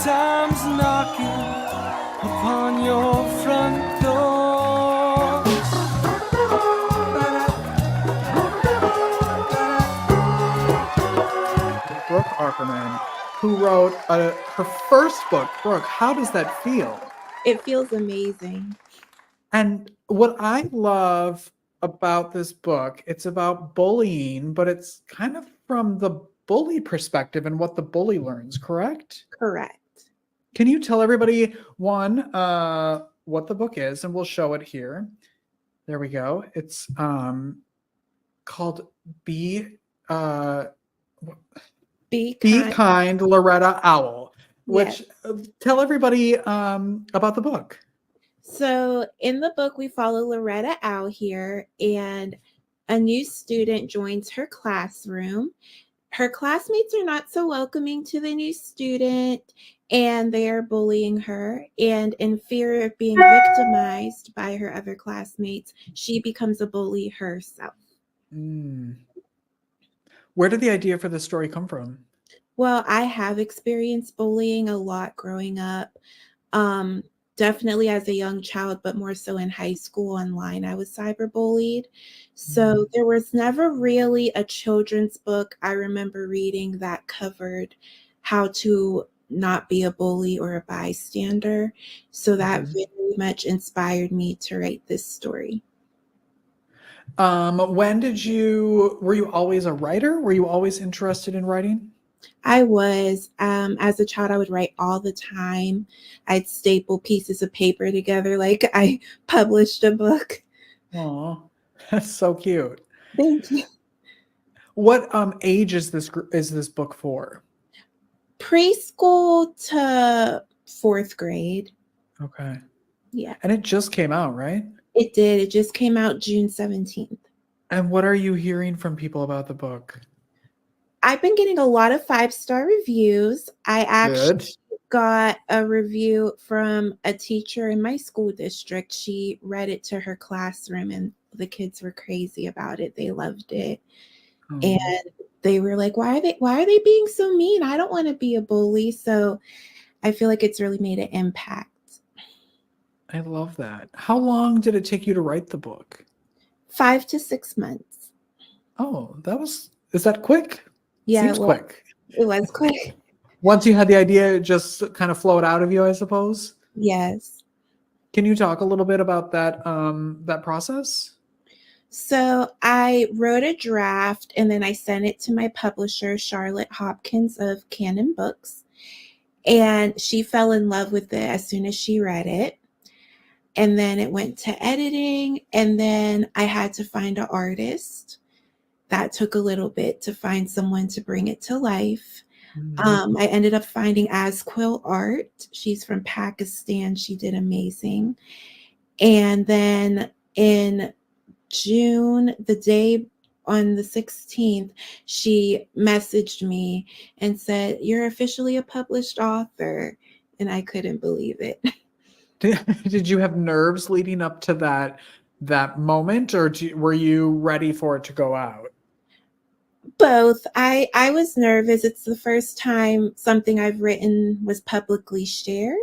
times knocking upon your front door. Brooke Auckerman, who wrote her first book. Brooke, how does that feel? It feels amazing. And what I love about this book, it's about bullying, but it's kind of from the bully perspective and what the bully learns, correct? Correct. Can you tell everybody, one, what the book is? And we'll show it here. There we go. It's called Be Kind, Loretta Owl, which tell everybody about the book. So in the book, we follow Loretta Owl here, and a new student joins her classroom. Her classmates are not so welcoming to the new student, and they are bullying her. And in fear of being victimized by her other classmates, she becomes a bully herself. Where did the idea for the story come from? Well, I have experienced bullying a lot growing up. Definitely as a young child, but more so in high school online, I was cyberbullied. So there was never really a children's book I remember reading that covered how to not be a bully or a bystander. So that very much inspired me to write this story. Were you always a writer? Were you always interested in writing? I was. As a child, I would write all the time. I'd staple pieces of paper together like I published a book. Oh, that's so cute. Thank you. What age is this book for? Preschool to 4th grade. Okay. Yeah. And it just came out, right? It did. It just came out June 17th. And what are you hearing from people about the book? I've been getting a lot of 5-star reviews. I actually got a review from a teacher in my school district. She read it to her classroom and the kids were crazy about it. They loved it. And they were like, why are they being so mean? I don't want to be a bully. So I feel like it's really made an impact. I love that. How long did it take you to write the book? 5 to 6 months. Oh, is that quick? Yeah, Seems quick. It was quick. Once you had the idea, it just kind of flowed out of you, I suppose? Yes. Can you talk a little bit about that process? So I wrote a draft and then I sent it to my publisher, Charlotte Hopkins of Canon Books. And she fell in love with it as soon as she read it. And then it went to editing. And then I had to find an artist. That took a little bit to find someone to bring it to life. I ended up finding Asquill Art. She's from Pakistan. She did amazing. And then in June, the day on the 16th, she messaged me and said, "You're officially a published author." And I couldn't believe it. Did you have nerves leading up to that moment, or were you ready for it to go out? Both. I was nervous. It's the first time something I've written was publicly shared.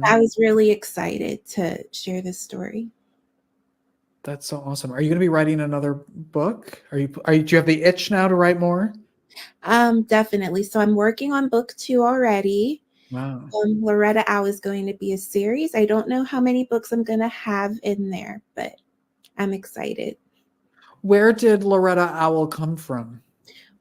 I was really excited to share this story. That's so awesome. Are you going to be writing another book? Do you have the itch now to write more? Definitely. So I'm working on book 2 already. Wow. Loretta Owl is going to be a series. I don't know how many books I'm going to have in there, but I'm excited. Where did Loretta Owl come from?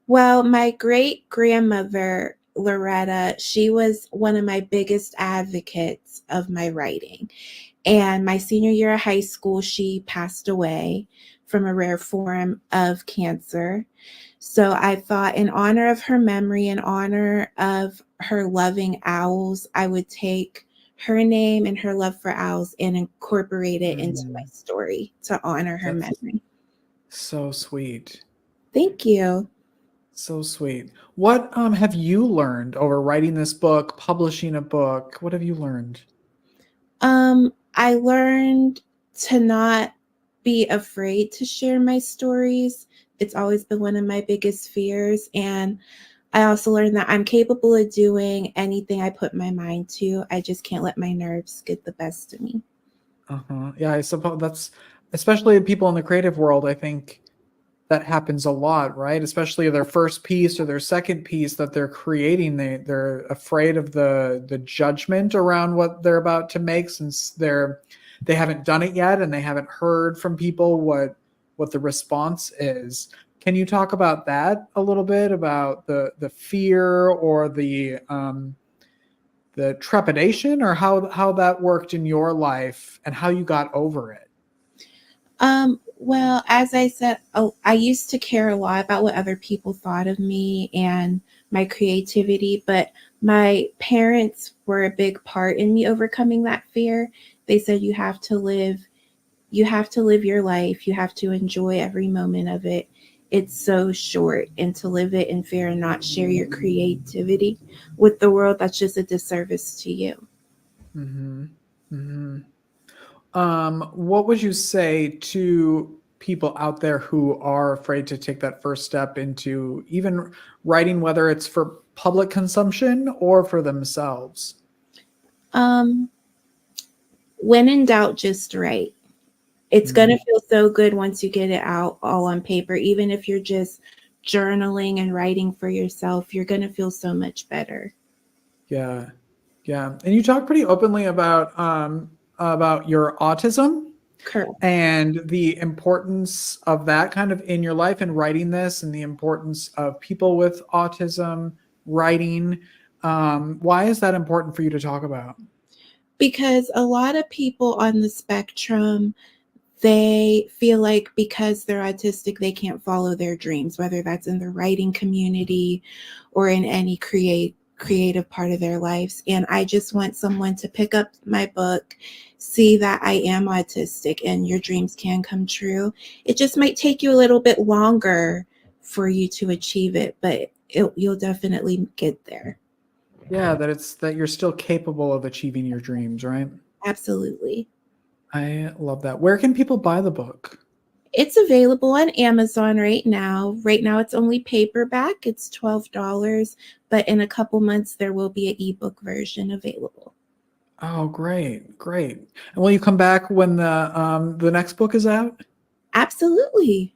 Well, my great-grandmother, Loretta, she was one of my biggest advocates of my writing. And my senior year of high school, she passed away from a rare form of cancer. So I thought, in honor of her memory, in honor of her loving owls, I would take her name and her love for owls and incorporate it into my story to honor her memory. So sweet. Thank you. So sweet. What have you learned over writing this book, publishing a book? What have you learned? I learned to not be afraid to share my stories. It's always been one of my biggest fears. And I also learned that I'm capable of doing anything I put my mind to. I just can't let my nerves get the best of me. Yeah, I suppose that's, especially people in the creative world, I think that happens a lot, right? Especially their first piece or their second piece that they're creating, they're afraid of the judgment around what they're about to make, since they haven't done it yet and they haven't heard from people what the response is. Can you talk about that a little bit, about the fear or the trepidation, or how that worked in your life and how you got over it? Well, as I said, I used to care a lot about what other people thought of me and my creativity, but my parents were a big part in me overcoming that fear. They said you have to live your life. You have to enjoy every moment of it. It's so short, and to live it in fear and not share your creativity with the world, that's just a disservice to you. Mm-hmm. Mm-hmm. What would you say to people out there who are afraid to take that first step into even writing, whether it's for public consumption or for themselves? Um, when in doubt, just write. It's going to Mm, feel so good once you get it out all on paper. Even if you're just journaling and writing for yourself, you're going to feel so much better. yeah, yeah. And you talk pretty openly about your autism Correct. and the importance of that kind of in your life and writing this, and the importance of people with autism writing. Why is that important for you to talk about? Because a lot of people on the spectrum, they feel like because they're autistic, they can't follow their dreams, whether that's in the writing community or in any creative part of their lives. And I just want someone to pick up my book, see that I am autistic and your dreams can come true. It just might take you a little bit longer for you to achieve it, but you'll definitely get there. Yeah, that you're still capable of achieving your dreams, right? Absolutely. I love that. Where can people buy the book? It's available on Amazon right now. Right now, it's only paperback. It's $12, but in a couple months, there will be an ebook version available. Oh, great, great. And will you come back when the next book is out? Absolutely.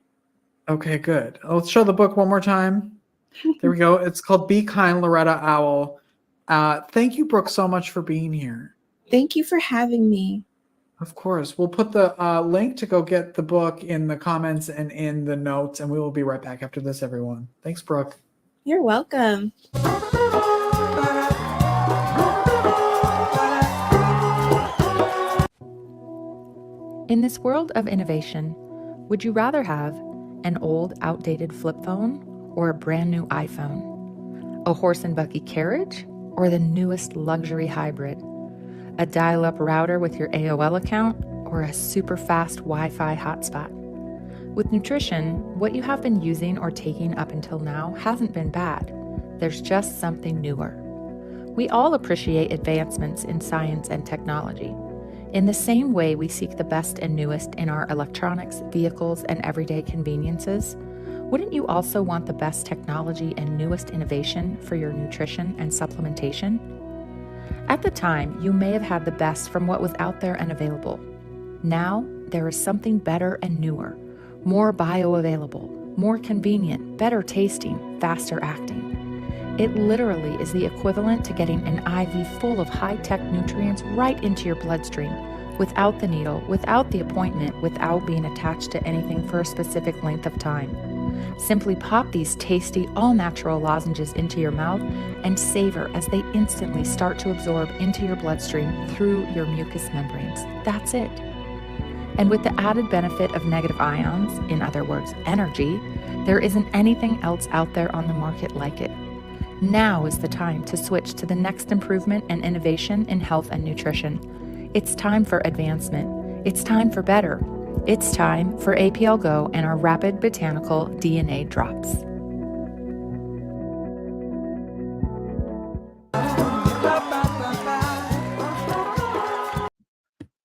Okay, good. Let's show the book one more time. There we go. It's called Be Kind, Loretta Owl. Thank you, Brooke, so much for being here. Thank you for having me. Of course. We'll put the link to go get the book in the comments and in the notes, and we will be right back after this, everyone. Thanks, Brooke. You're welcome. In this world of innovation, would you rather have an old, outdated flip phone or a brand new iPhone? A horse and buggy carriage or the newest luxury hybrid? A dial-up router with your AOL account or a super fast Wi-Fi hotspot? With nutrition, what you have been using or taking up until now hasn't been bad. There's just something newer. We all appreciate advancements in science and technology. In the same way we seek the best and newest in our electronics, vehicles, and everyday conveniences, wouldn't you also want the best technology and newest innovation for your nutrition and supplementation? At the time, you may have had the best from what was out there and available. Now, there is something better and newer, more bioavailable, more convenient, better tasting, faster acting. It literally is the equivalent to getting an IV full of high-tech nutrients right into your bloodstream, without the needle, without the appointment, without being attached to anything for a specific length of time. Simply pop these tasty, all-natural lozenges into your mouth and savor as they instantly start to absorb into your bloodstream through your mucous membranes. That's it. And with the added benefit of negative ions, in other words, energy, there isn't anything else out there on the market like it. Now is the time to switch to the next improvement and innovation in health and nutrition. It's time for advancement. It's time for better. It's time for APL Go and our rapid botanical DNA drops.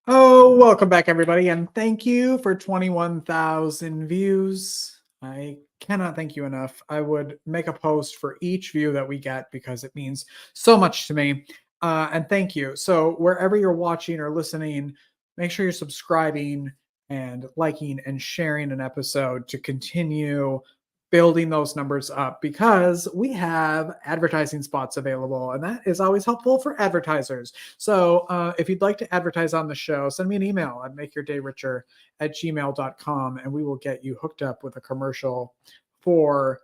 Oh, welcome back, everybody, and thank you for 21,000 views I cannot thank you enough. I would make a post for each view that we get because it means so much to me. And thank you. So, wherever you're watching or listening, make sure you're subscribing and liking and sharing an episode to continue building those numbers up because we have advertising spots available, and that is always helpful for advertisers. So, if you'd like to advertise on the show, send me an email at makeyourdayricher@gmail.com, and we will get you hooked up with a commercial for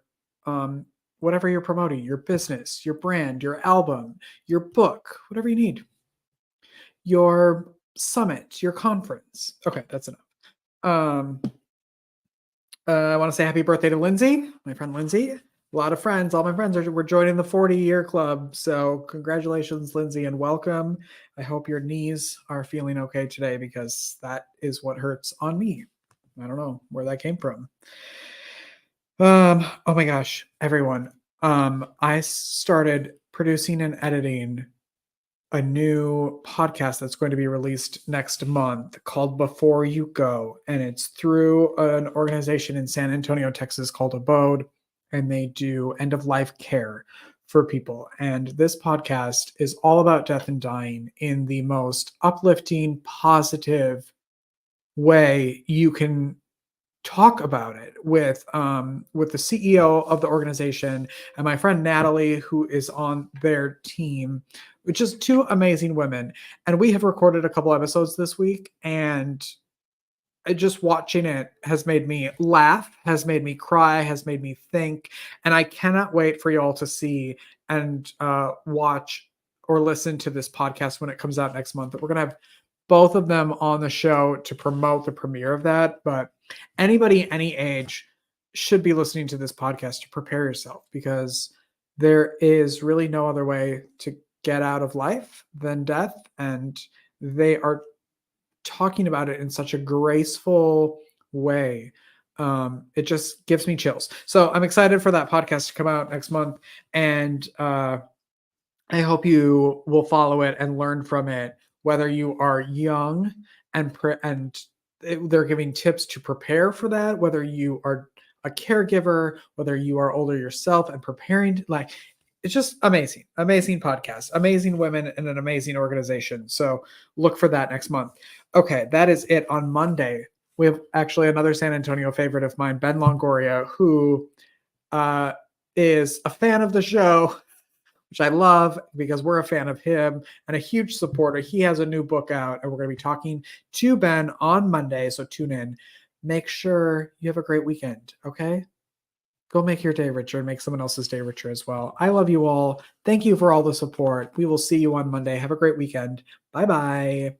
whatever you're promoting, your business, your brand, your album, your book, whatever you need, your summit, your conference. Okay, that's enough. I want to say happy birthday to Lindsay, my friend Lindsay. A lot of friends, all my friends we're joining the 40-year club. So congratulations, Lindsay, and welcome. I hope your knees are feeling okay today because that is what hurts on me. I don't know where that came from. Oh my gosh, everyone. I started producing and editing a new podcast that's going to be released next month called Before You Go. And it's through an organization in San Antonio, Texas called Abode. And they do end of life care for people. And this podcast is all about death and dying in the most uplifting, positive way you can talk about it with the CEO of the organization and my friend Natalie, who is on their team, which is two amazing women. And we have recorded a couple episodes this week, and just watching it has made me laugh, has made me cry, has made me think. And I cannot wait for y'all to see and watch or listen to this podcast when it comes out next month. We're going to have both of them on the show to promote the premiere of that. But anybody, any age, should be listening to this podcast to prepare yourself, because there is really no other way to get out of life than death. And they are talking about it in such a graceful way. It just gives me chills. So I'm excited for that podcast to come out next month. And I hope you will follow it and learn from it, whether you are young and they're giving tips to prepare for that, whether you are a caregiver, whether you are older yourself and preparing. Like, it's just amazing podcast, amazing women, and an amazing organization. So look for that next month. Okay, that is it. On Monday, we have actually another San Antonio favorite of mine, Ben Longoria, who is a fan of the show, which I love because we're a fan of him and a huge supporter. He has a new book out, and we're going to be talking to Ben on Monday. So tune in. Make sure you have a great weekend. Okay. Go make your day richer and make someone else's day richer as well. I love you all. Thank you for all the support. We will see you on Monday. Have a great weekend. Bye-bye.